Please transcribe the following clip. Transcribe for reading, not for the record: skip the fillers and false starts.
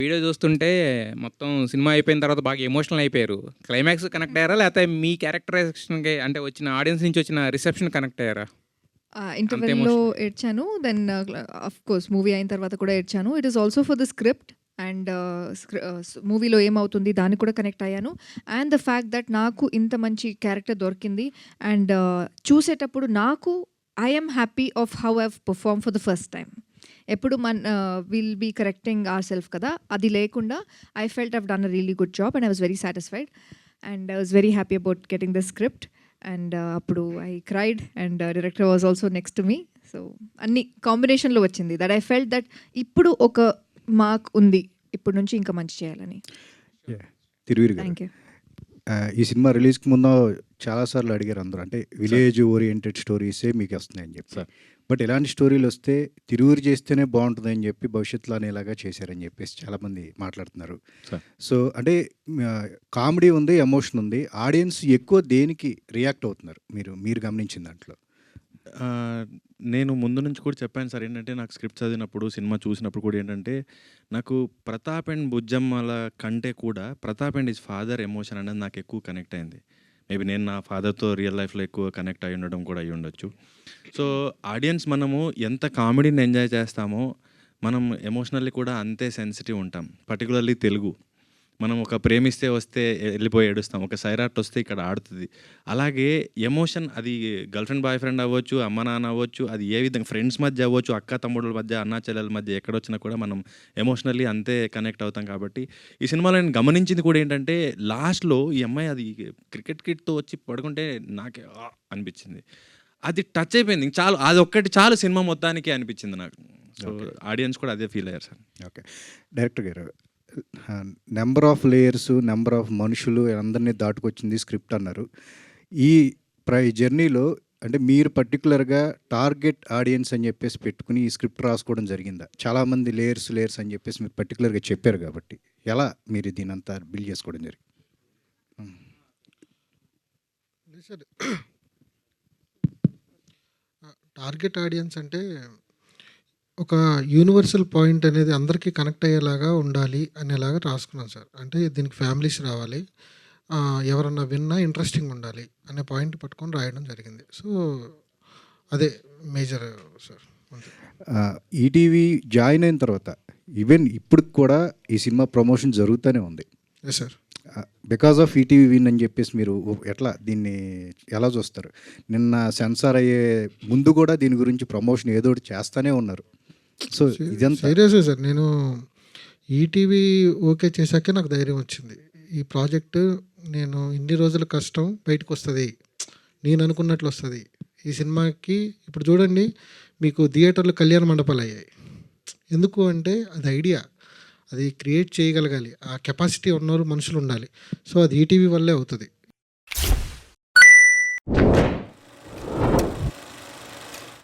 Video చూస్తుంటే మొత్తం cinema అయిపోయిన తర్వాత బాగా ఎమోషనల్ అయిపోయారు. క్లైమాక్స్ కనెక్ట్ అయ్యారా? లేతే మీ క్యారెక్టరైజేషన్‌కి అంటే వచ్చిన ఆడియన్స్ నుంచి వచ్చిన రిసెప్షన్ కనెక్ట్ అయ్యారా? అంత ఇంటర్వెల్‌లో ఎమోషన్ ఏడ్చాను. దెన్ ఆఫ్‌కోర్స్ మూవీ అయిన తర్వాత కూడా ఏడ్చాను. It is also for the script and మూవీలో ఏమవుతుంది దానికి కూడా కనెక్ట్ అయ్యాను. అండ్ ద ఫ్యాక్ట్ దట్ నాకు ఇంత మంచి క్యారెక్టర్ దొరికింది. అండ్ చూసేటప్పుడు నాకు I am happy of how I have perform for the first time. ఎప్పుడు will be correcting our self కదా! అది లేకుండా I felt I have done a really good job and I was very satisfied. And I was very happy about getting the script. And అప్పుడు I cried and director was also next to me. So అన్ని కాంబినేషన్లో వచ్చింది that I felt that ఇప్పుడు ఒక mark ఉంది, ఇప్పటి నుంచి ఇంకా మంచి చేయాలని. తిరువీరు గారు, థ్యాంక్ యూ. ఈ సినిమా రిలీజ్కి ముందు చాలాసార్లు అడిగారు అందరూ, అంటే విలేజ్ ఓరియంటెడ్ స్టోరీసే మీకు వస్తున్నాయని చెప్పి. బట్ ఇలాంటి స్టోరీలు వస్తే తిరువురు చేస్తేనే బాగుంటుందని చెప్పి భవిష్యత్తులో అనేలాగా చేశారని చెప్పేసి చాలామంది మాట్లాడుతున్నారు. సో అంటే కామెడీ ఉంది, ఎమోషన్ ఉంది, ఆడియన్స్ ఎక్కువ దేనికి రియాక్ట్ అవుతున్నారు మీరు గమనించిన దాంట్లో? నేను ముందు నుంచి కూడా చెప్పాను సార్. ఏంటంటే నాకు స్క్రిప్ట్ చదివినప్పుడు, సినిమా చూసినప్పుడు కూడా ఏంటంటే నాకు ప్రతాప్ అండ్ బుజ్జమ్మల కంటే కూడా Pratap and his father emotion అనేది నాకు ఎక్కువ కనెక్ట్ అయింది. మేబీ నేను నా ఫాదర్తో రియల్ లైఫ్లో ఎక్కువ కనెక్ట్ అయి ఉండడం కూడా అయి ఉండొచ్చు. సో ఆడియన్స్ మనము ఎంత కామెడీని ఎంజాయ్ చేస్తామో మనం ఎమోషనల్లీ కూడా అంతే సెన్సిటివ్ ఉంటాం. పర్టికులర్లీ తెలుగు మనం ఒక ప్రేమిస్తే వస్తే వెళ్ళిపోయి ఏడుస్తాం, ఒక సైరాట్ వస్తే ఇక్కడ ఆడుతుంది. అలాగే ఎమోషన్ అది గర్ల్ ఫ్రెండ్ బాయ్ ఫ్రెండ్ అవ్వచ్చు, అమ్మ నాన్న అవ్వచ్చు, అది ఏ విధంగా ఫ్రెండ్స్ మధ్య అవ్వచ్చు, అక్క తమ్ముడుల మధ్య, అన్నా చెల్లెల మధ్య ఎక్కడొచ్చినా కూడా మనం ఎమోషనల్లీ అంతే కనెక్ట్ అవుతాం. కాబట్టి ఈ సినిమాలో నేను గమనించింది కూడా ఏంటంటే లాస్ట్లో ఈ అమ్మాయి అది క్రికెట్ కిట్తో వచ్చి పడుకుంటే నాకే అనిపించింది, అది టచ్ అయిపోయింది. చాలు, అది ఒక్కటి చాలు సినిమా మొత్తానికి అనిపించింది నాకు. సో ఆడియన్స్ కూడా అదే ఫీల్ అయ్యారు సార్. ఓకే డైరెక్టర్ గారు, number of layers, number of మనుషులు అందరినీ దాటుకొచ్చింది స్క్రిప్ట్ అన్నారు. ఈ జర్నీలో అంటే మీరు పర్టికులర్గా టార్గెట్ ఆడియన్స్ అని చెప్పేసి పెట్టుకుని ఈ స్క్రిప్ట్ రాసుకోవడం జరిగిందా? చాలామంది లేయర్స్ అని చెప్పేసి మీరు పర్టికులర్గా చెప్పారు కాబట్టి ఎలా మీరు దీని అంతా బిల్డ్ చేసుకోవడం జరిగింది? టార్గెట్ ఆడియన్స్ అంటే ఒక యూనివర్సల్ పాయింట్ అనేది అందరికీ కనెక్ట్ అయ్యేలాగా ఉండాలి అనేలాగా రాసుకున్నాను సార్. అంటే దీనికి ఫ్యామిలీస్ రావాలి, ఎవరన్నా విన్నా ఇంట్రెస్టింగ్ ఉండాలి అనే పాయింట్ పట్టుకొని రాయడం జరిగింది. సో అదే మేజర్ సార్. ఈటీవీ జాయిన్ అయిన తర్వాత ఈవెన్ ఇప్పుడు కూడా ఈ సినిమా ప్రమోషన్ జరుగుతూనే ఉంది. Yes sir. Because of ETV win అని చెప్పేసి మీరు ఎట్లా దీన్ని ఎలా చూస్తారు? నిన్న సెన్సార్ అయ్యే ముందు కూడా దీని గురించి ప్రమోషన్ ఏదో ఒకటి చేస్తూనే ఉన్నారు. సో ఇదంతా సీరియస్గా సార్, నేను ఈటీవీ ఓకే చేశాకే నాకు ధైర్యం వచ్చింది. ఈ ప్రాజెక్టు నేను ఇన్ని రోజుల కష్టం బయటకు వస్తుంది, నేను అనుకున్నట్లు వస్తుంది. ఈ సినిమాకి ఇప్పుడు చూడండి, మీకు థియేటర్లు కళ్యాణ మండపాలు అయ్యాయి. ఎందుకు అంటే అది ఐడియా, అది క్రియేట్ చేయగలగాలి, ఆ కెపాసిటీ ఉన్నవారు మనుషులు ఉండాలి. సో అది ఈటీవీ వల్లే అవుతుంది.